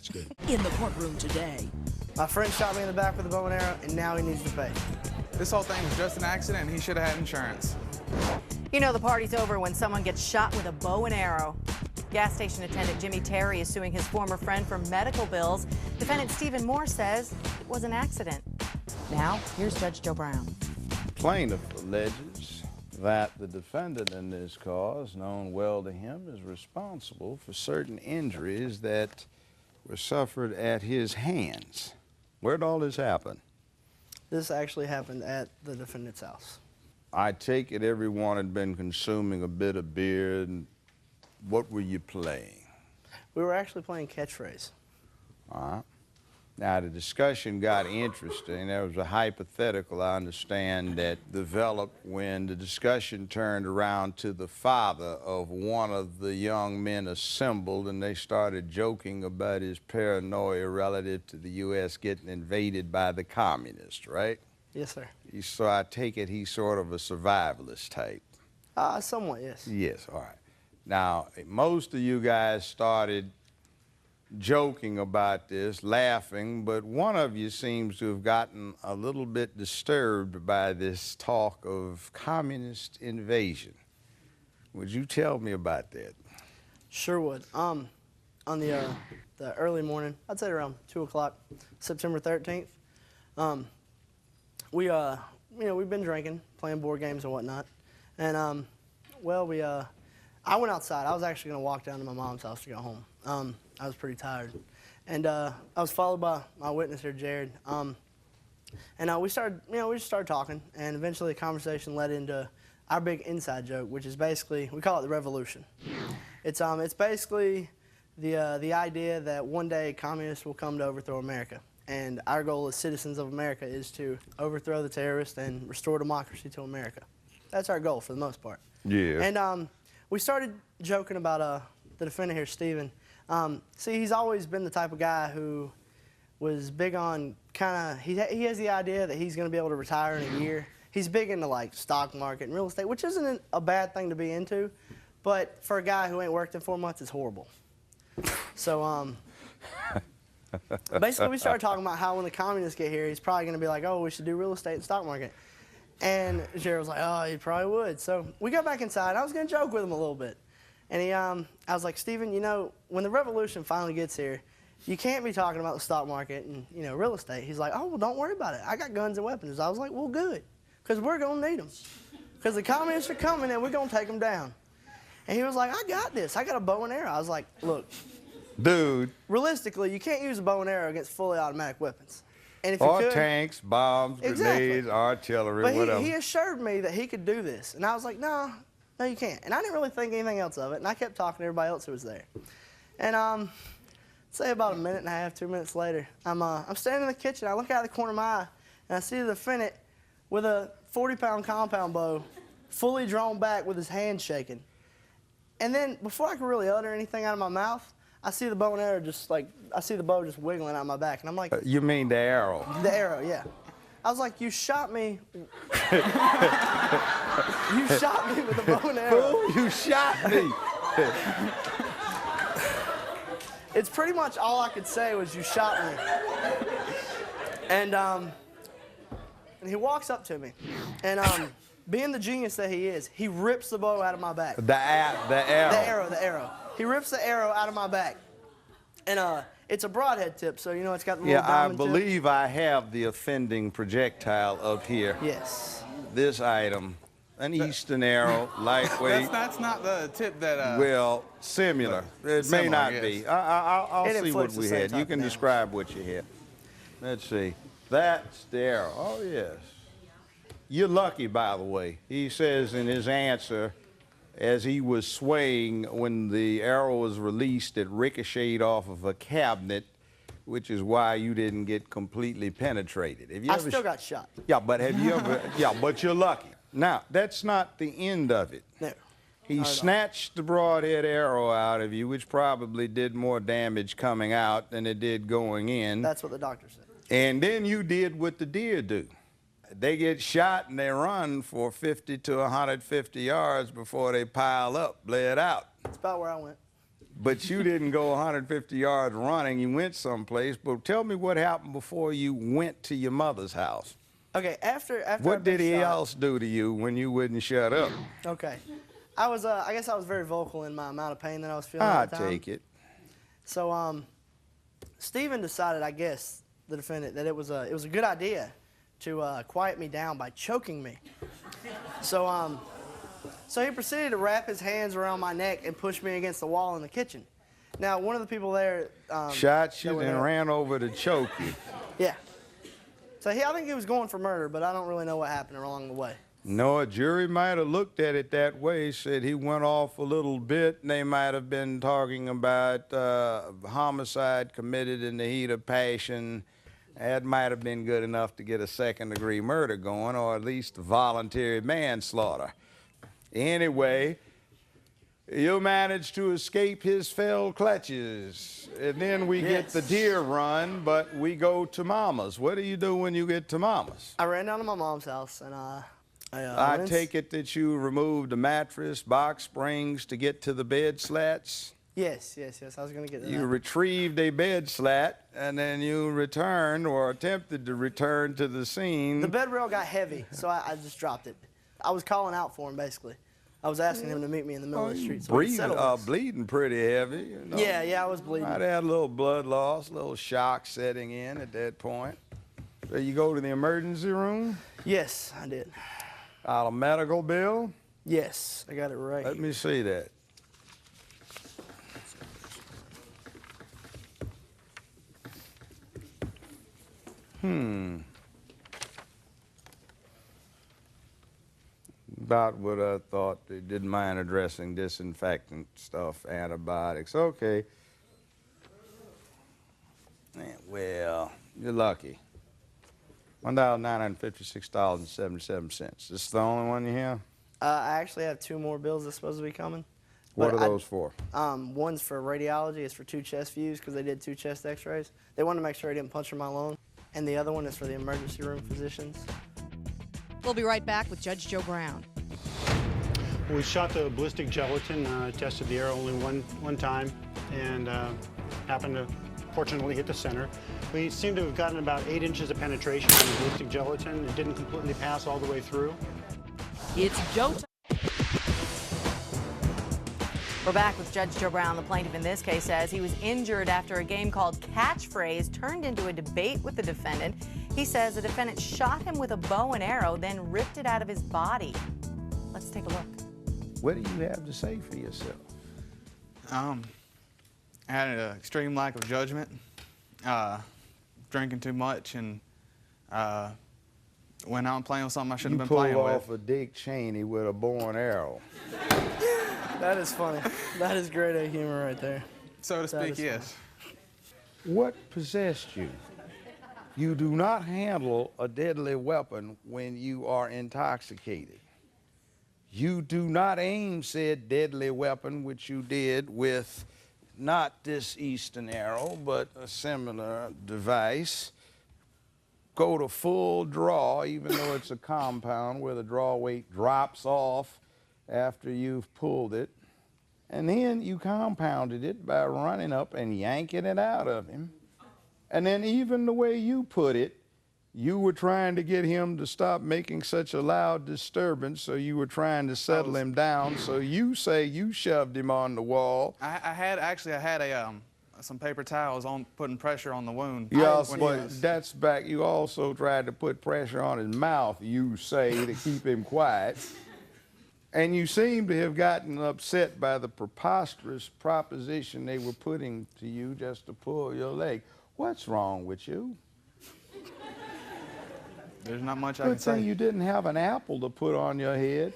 That's good. In the courtroom today. My friend shot me in the back with a bow and arrow, and now he needs to pay. This whole thing was just an accident, and he should have had insurance. You know the party's over when someone gets shot with a bow and arrow. Gas station attendant Jimmy Terry is suing his former friend for medical bills. Defendant Stephen Moore says it was an accident. Now, here's Judge Joe Brown. Plaintiff alleges that the defendant in this cause, known well to him, is responsible for certain injuries that were suffered at his hands. Where'd all this happen? This actually happened at the defendant's house. I take it everyone had been consuming a bit of beer, and what were you playing? We were actually playing catchphrase. All right. Now, the discussion got interesting. There was a hypothetical, I understand, that developed when the discussion turned around to the father of one of the young men assembled, and they started joking about his paranoia relative to the U.S. getting invaded by the communists, right? Yes, sir. So I take it he's sort of a survivalist type. Somewhat, yes. Yes, all right. Now, most of you guys started joking about this, laughing, but one of you seems to have gotten a little bit disturbed by this talk of communist invasion. Would you tell me about that? Sure would. On the early morning, I'd say around 2 o'clock, September 13th, we've been drinking, playing board games and whatnot, and I went outside. I was actually going to walk down to my mom's house to go home. I was pretty tired, and I was followed by my witness here, Jared. And we just started talking, and eventually the conversation led into our big inside joke, which is basically, we call it the revolution. It's basically the idea that one day communists will come to overthrow America, and our goal as citizens of America is to overthrow the terrorists and restore democracy to America. That's our goal for the most part. Yeah. And we started joking about the defendant here, Stephen. See, he's always been the type of guy who was big on he has the idea that he's going to be able to retire in a year. He's big into like stock market and real estate, which isn't a bad thing to be into, but for a guy who ain't worked in 4 months, it's horrible. So basically we started talking about how when the communists get here, he's probably going to be like, oh, we should do real estate and stock market. And Jared was like, oh, he probably would. So we got back inside. I was going to joke with him a little bit. And I was like, Stephen, when the revolution finally gets here, you can't be talking about the stock market and, real estate. He's like, oh, well, don't worry about it. I got guns and weapons. I was like, well, good, because we're going to need them. Because the communists are coming and we're going to take them down. And he was like, I got this. I got a bow and arrow. I was like, look. Dude. Realistically, you can't use a bow and arrow against fully automatic weapons. And if Or you could, tanks, bombs, grenades, artillery, but whatever. He assured me that he could do this. And I was like, no, you can't. And I didn't really think anything else of it. And I kept talking to everybody else who was there. And say about a minute and a half, 2 minutes later, I'm standing in the kitchen. I look out of the corner of my eye, and I see the defendant with a 40-pound compound bow, fully drawn back with his hand shaking. And then before I could really utter anything out of my mouth, I see the bow and arrow I see the bow just wiggling out of my back. And I'm like... you mean the arrow? The arrow, yeah. I was like, you shot me. You shot me with a bow and arrow. Fool, you shot me. It's pretty much all I could say was, you shot me. And he walks up to me. And being the genius that he is, he rips the bow out of my back. The arrow. The arrow. He rips the arrow out of my back. And it's a broadhead tip, so it's got the little diamond tip. I believe I have the offending projectile up here. Yes. This item, an Eastern arrow, lightweight. That's not the tip that... well, similar. It may not yes. be. I'll see what we had. You can damage. describe what you had. Let's see. That's the arrow. Oh, yes. You're lucky, by the way. He says in his answer, as he was swaying when the arrow was released, it ricocheted off of a cabinet, which is why you didn't get completely penetrated. Have you I ever still got shot. Yeah, but have you ever... yeah, but you're lucky. Now, that's not the end of it. No. He snatched the broadhead arrow out of you, which probably did more damage coming out than it did going in. That's what the doctor said. And then you did what the deer do. They get shot and they run for 50 to 150 yards before they pile up, bled out. That's about where I went. but you didn't go 150 yards running. You went someplace. But tell me what happened before you went to your mother's house. Okay, after What I'd been did he shot- else do to you when you wouldn't shut up? Okay, I guess I was very vocal in my amount of pain that I was feeling I at the time. take it. So Stephen decided, I guess, the defendant, that it was a good idea to quiet me down by choking me. So so he proceeded to wrap his hands around my neck and push me against the wall in the kitchen. Now, one of the people there Shot that you were and there- ran over to choke you. Yeah. So I think he was going for murder, but I don't really know what happened along the way. No, a jury might have looked at it that way, said he went off a little bit, and they might have been talking about homicide committed in the heat of passion. That might have been good enough to get a second-degree murder going, or at least voluntary manslaughter. Anyway, you managed to escape his fell clutches. And then we get the deer run, but we go to Mama's. What do you do when you get to Mama's? I ran down to my mom's house, and I take it that you removed the mattress, box springs to get to the bed slats? Yes. I was going to get to You that. retrieved a bed slat, and then you returned or attempted to return to the scene. The bed rail got heavy, so I just dropped it. I was calling out for him, basically. I was asking him to meet me in the middle of the street. So we could settle this. Bleeding pretty heavy. You know. Yeah, I was bleeding. Might have had a little blood loss, a little shock setting in at that point. So you go to the emergency room, Yes, I did. out a medical bill. Yes, I got it right. Let me see that. About what I thought. They didn't mind addressing disinfectant stuff, antibiotics. Okay. Yeah, well, you're lucky. $1,956.77. This the only one you have? I actually have 2 more bills that's supposed to be coming. What But are those for? One's for radiology. It's for 2 chest views because they did 2 chest x-rays. They wanted to make sure I didn't puncture my lung. And the other one is for the emergency room physicians. We'll be right back with Judge Joe Brown. We shot the ballistic gelatin, tested the arrow only one time, and happened to fortunately hit the center. We seem to have gotten about 8 inches of penetration on the ballistic gelatin. It didn't completely pass all the way through. It's Joe. We're back with Judge Joe Brown. The plaintiff in this case says he was injured after a game called Catchphrase turned into a debate with the defendant. He says the defendant shot him with a bow and arrow, then ripped it out of his body. Let's take a look. What do you have to say for yourself? I had an extreme lack of judgment, drinking too much, and went out and playing with something I shouldn't You have been playing pulled with. off a Dick Cheney with a bow and arrow. That is funny. That is grade A humor right there. So to speak, is yes. What possessed you? You do not handle a deadly weapon when you are intoxicated. You do not aim said deadly weapon, which you did with not this Eastern arrow, but a similar device. Go to full draw, even though it's a compound where the draw weight drops off after you've pulled it. And then you compounded it by running up and yanking it out of him. And then even the way you put it, you were trying to get him to stop making such a loud disturbance, so you were trying to settle him down. So you say you shoved him on the wall. I had some paper towels on, putting pressure on the wound. You also, when he but was- that's back. You also tried to put pressure on his mouth, you say, to keep him quiet. And you seem to have gotten upset by the preposterous proposition they were putting to you just to pull your leg. What's wrong with you? There's not much I can Good thing say. you didn't have an apple to put on your head.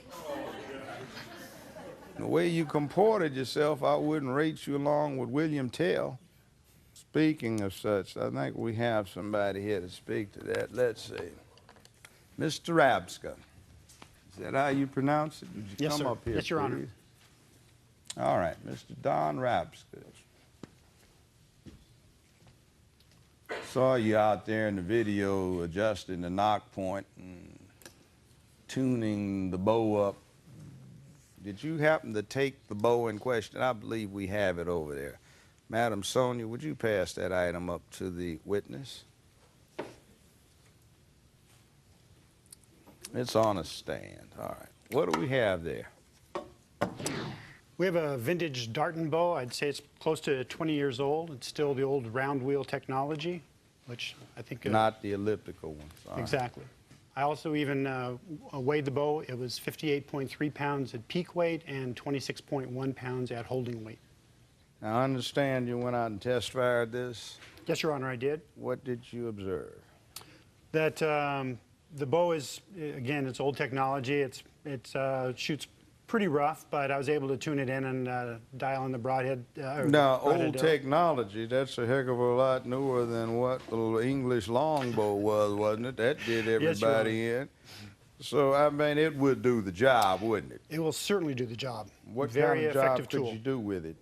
The way you comported yourself, I wouldn't rate you along with William Tell. Speaking of such, I think we have somebody here to speak to that. Let's see. Mr. Rabska. Is that how you pronounce it? Would you Yes, come sir. up here, Yes, Your Honor. please? All right, Mr. Don Rabska. Saw you out there in the video adjusting the knock point and tuning the bow up Did you happen to take the bow in question? I believe we have it over there. Madam Sonia, would you pass that item up to the witness? It's on a stand. All right. What do we have there? We have a vintage Darton bow. I'd say it's close to 20 years old. It's still the old round wheel technology, which I think... Not the elliptical ones. All right. Exactly. I also even weighed the bow. It was 58.3 pounds at peak weight and 26.1 pounds at holding weight. Now, I understand you went out and test fired this. Yes, Your Honor, I did. What did you observe? That the bow is, again, it's old technology. It shoots pretty rough, but I was able to tune it in and dial in the broadhead. Now, old technology, that's a heck of a lot newer than what the English longbow was, wasn't it? That did everybody in. So, I mean, it would do the job, wouldn't it? It will certainly do the job. What Very kind of job effective could tool. you do with it?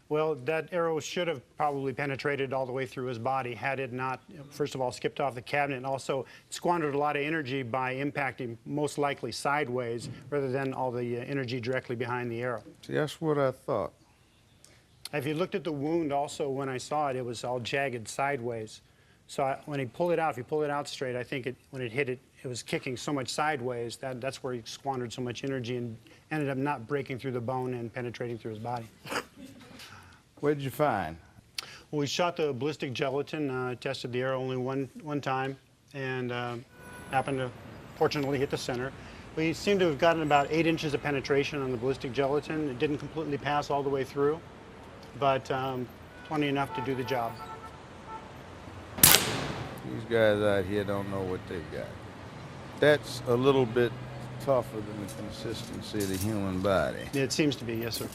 Well, that arrow should have probably penetrated all the way through his body had it not, first of all, skipped off the cabinet, and also squandered a lot of energy by impacting most likely sideways rather than all the energy directly behind the arrow. See, that's what I thought. If you looked at the wound also when I saw it, it was all jagged sideways. So when he pulled it out, if you pull it out straight, I think when it hit it, it was kicking so much sideways that's where he squandered so much energy and ended up not breaking through the bone and penetrating through his body. What did you find? Well, we shot the ballistic gelatin, tested the arrow only one time, and happened to fortunately hit the center. We seem to have gotten about 8 inches of penetration on the ballistic gelatin. It didn't completely pass all the way through, but plenty enough to do the job. These guys out here don't know what they've got. That's a little bit tougher than the consistency of the human body. It seems to be, yes, sir.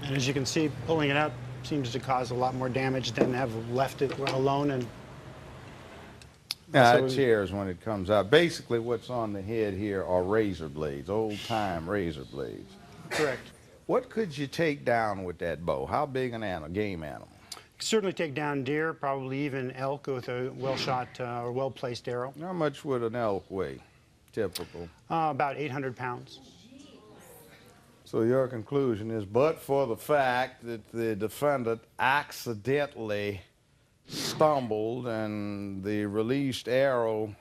And as you can see, pulling it out seems to cause a lot more damage than have left it alone. And Now, so it tears when it comes out. Basically, what's on the head here are razor blades, old-time razor blades. correct. What could you take down with that bow? How big an animal, game animal? Certainly take down deer, probably even elk with a well-shot or well-placed arrow. How much would an elk weigh, typical? About 800 pounds. So your conclusion is, but for the fact that the defendant accidentally stumbled and the released arrow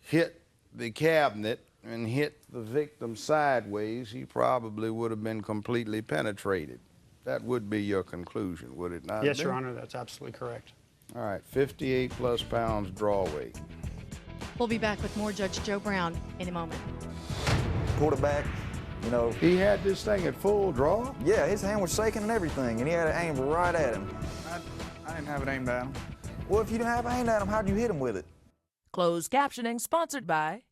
hit the cabinet and hit the victim sideways, he probably would have been completely penetrated. That would be your conclusion, would it not? Yes, Your Honor, that's absolutely correct. All right, 58 plus pounds draw weight. We'll be back with more Judge Joe Brown in a moment. Quarterback, you know. He had this thing at full draw? Yeah, his hand was shaking and everything, and he had it aimed right at him. I didn't have it aimed at him. Well, if you didn't have it aimed at him, how'd you hit him with it? Closed captioning sponsored by...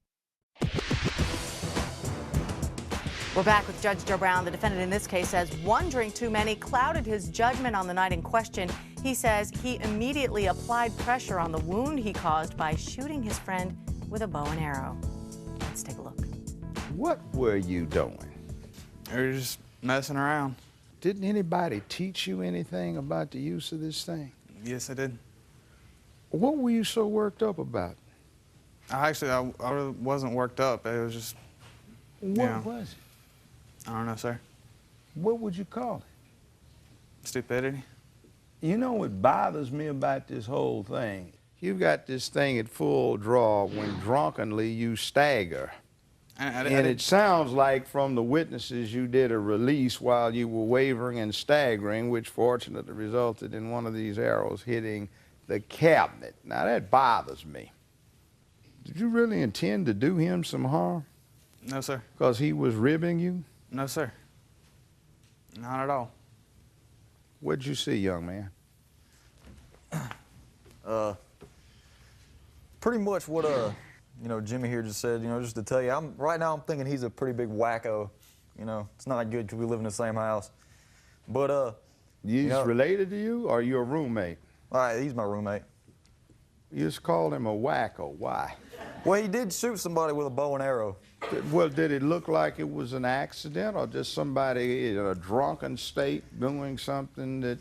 We're back with Judge Joe Brown. The defendant in this case says one drink too many clouded his judgment on the night in question. He says he immediately applied pressure on the wound he caused by shooting his friend with a bow and arrow. Let's take a look. What were you doing? We were just messing around. Didn't anybody teach you anything about the use of this thing? Yes, I did. What were you so worked up about? I really wasn't worked up. It was just, What was it? I don't know, sir. What would you call it? Stupidity. You know what bothers me about this whole thing? You've got this thing at full draw when drunkenly you stagger. And it sounds like from the witnesses you did a release while you were wavering and staggering, which fortunately resulted in one of these arrows hitting the cabinet. Now that bothers me. Did you really intend to do him some harm? No, sir. Because he was ribbing you? No, sir. Not at all. What'd you see, young man? Pretty much what you know, Jimmy here just said. You know, just to tell you, right now I'm thinking he's a pretty big wacko. You know, it's not good because we live in the same house. But He's you know, related to you, or you a roommate? all right, he's my roommate. You just called him a wacko. Why? Well, he did shoot somebody with a bow and arrow. Well, did it look like it was an accident or just somebody in a drunken state doing something that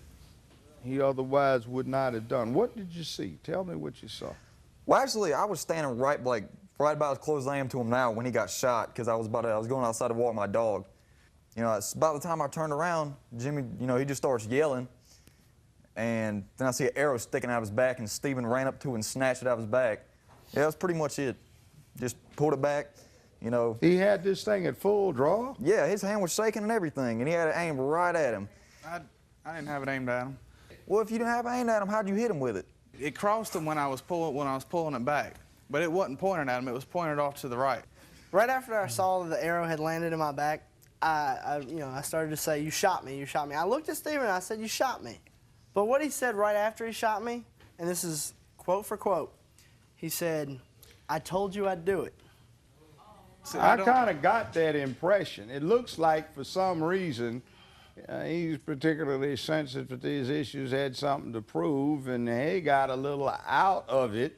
he otherwise would not have done? What did you see? Tell me what you saw. Well, actually, I was standing right like right about as close as I am to him now when he got shot, because I was going outside to walk my dog. You know, it's about the time I turned around, Jimmy, you know, he just starts yelling, and then I see an arrow sticking out of his back, and Stephen ran up to it and snatched it out of his back. Yeah, that's pretty much it. Just pulled it back, you know. He had this thing at full draw? Yeah, his hand was shaking and everything, and he had it aimed right at him. I didn't have it aimed at him. Well, if you didn't have it aimed at him, how'd you hit him with it? It crossed him when I was pulling it back, but it wasn't pointed at him. It was pointed off to the right. Right after I saw that the arrow had landed in my back, I started to say, "You shot me, you shot me." I looked at Stephen and I said, "You shot me." But what he said right after he shot me, and this is quote for quote, he said, "I told you I'd do it." See, I kind of got that impression. It looks like for some reason he's particularly sensitive to these issues, had something to prove, and he got a little out of it.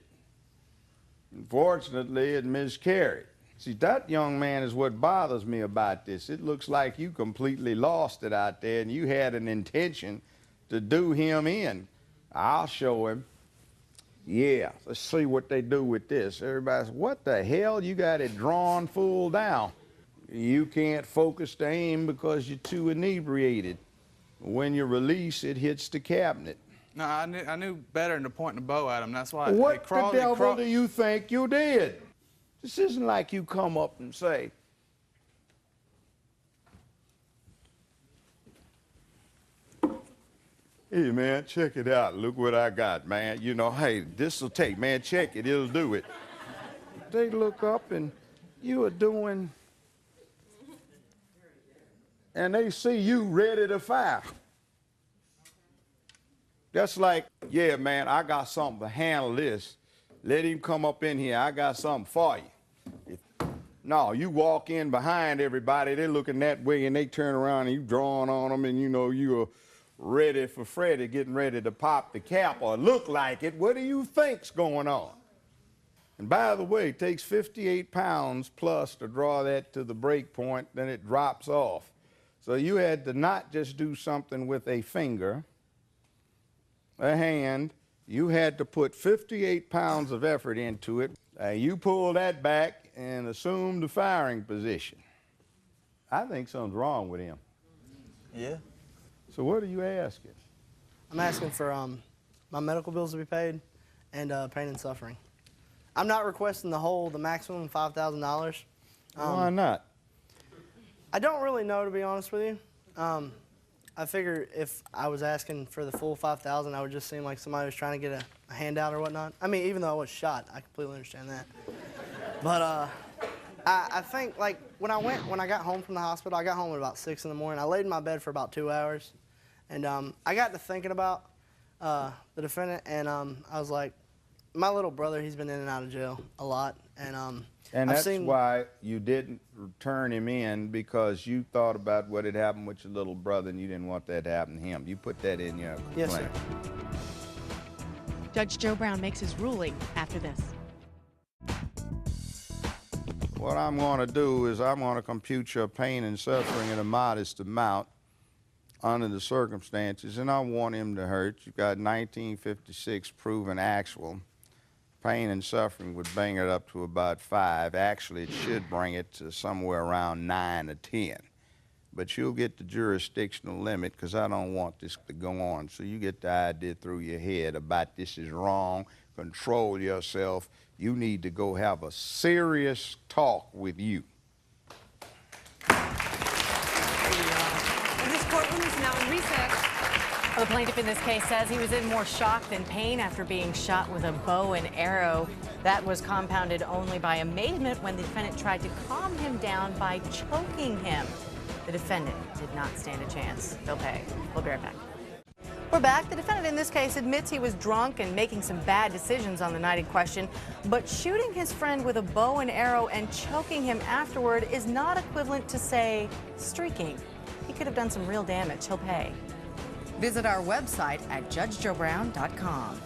Unfortunately, it miscarried. See, that young man is what bothers me about this. It looks like you completely lost it out there, and you had an intention to do him in. I'll show him. Yeah, let's see what they do with this. Everybody's, what the hell? You got it drawn full down. You can't focus the aim because you're too inebriated. When you release, it hits the cabinet. No, I knew better than to point the bow at him. That's why. What the devil do you think you did? This isn't like you come up and say, "Hey, man, check it out. Look what I got, man. You know, hey, this'll take, man, check it. It'll do it." They look up and you are doing, and they see you ready to fire. That's like, "Yeah, man, I got something to handle this. Let him come up in here. I got something for you." No, you walk in behind everybody, they're looking that way, and they turn around and you drawing on them, and you know you're ready for Freddy, getting ready to pop the cap or look like it. What do you think's going on? And by the way, it takes 58 pounds plus to draw that to the break point, then it drops off. So you had to not just do something with a finger, a hand, you had to put 58 pounds of effort into it. You pull that back and assume the firing position. I think something's wrong with him. Yeah. So what are you asking? I'm asking for my medical bills to be paid and pain and suffering. I'm not requesting the maximum $5,000. Why not? I don't really know, to be honest with you. I figure if I was asking for the full $5,000, I would just seem like somebody was trying to get a handout or whatnot. I mean, even though I was shot, I completely understand that. But I think, like, when I got home from the hospital, I got home at about 6 in the morning. I laid in my bed for about 2 hours, and I got to thinking about the defendant, and I was like, my little brother, he's been in and out of jail a lot, and that's why you didn't turn him in, because you thought about what had happened with your little brother and you didn't want that to happen to him. You put that in your complaint. Yes, sir. Judge Joe Brown makes his ruling after this. What I'm going to do is I'm going to compute your pain and suffering in a modest amount under the circumstances, and I want him to hurt. You've got 1956 proven actual. Pain and suffering would bring it up to about 5. Actually, it should bring it to somewhere around 9 or 10. But you'll get the jurisdictional limit, because I don't want this to go on. So you get the idea through your head about this is wrong, control yourself. You need to go have a serious talk with you. This courtroom is now in recess. The plaintiff in this case says he was in more shock than pain after being shot with a bow and arrow. That was compounded only by amazement when the defendant tried to calm him down by choking him. The defendant did not stand a chance. They'll pay. We'll be right back. We're back. The defendant in this case admits he was drunk and making some bad decisions on the night in question, but shooting his friend with a bow and arrow and choking him afterward is not equivalent to, say, streaking. He could have done some real damage. He'll pay. Visit our website at judgejoebrown.com.